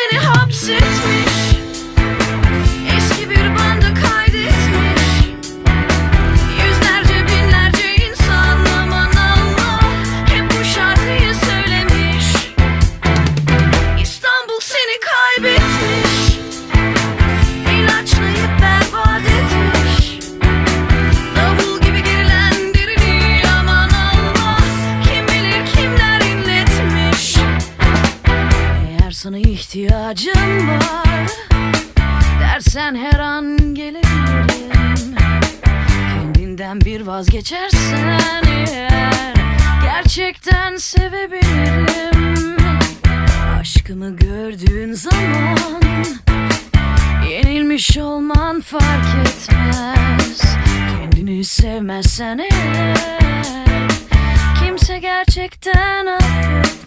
seni hapsetmiş, eski bir banda kaydetmiş. Yüzlerce binlerce insan aman Allah hep bu şarkıyı söylemiş. İstanbul seni kaybetmiş, ilaçlayıp berbat etmiş. Davul gibi gerilen derini aman Allah kim bilir kimler inletmiş. Eğer sana ihtiyacım var dersen her an gelebilirim. Kendinden bir vazgeçersen eğer gerçekten sevebilirim. Aşkımı gördüğün zaman yenilmiş olman fark etmez. Kendini sevmezsen eğer kimse gerçekten affetmez.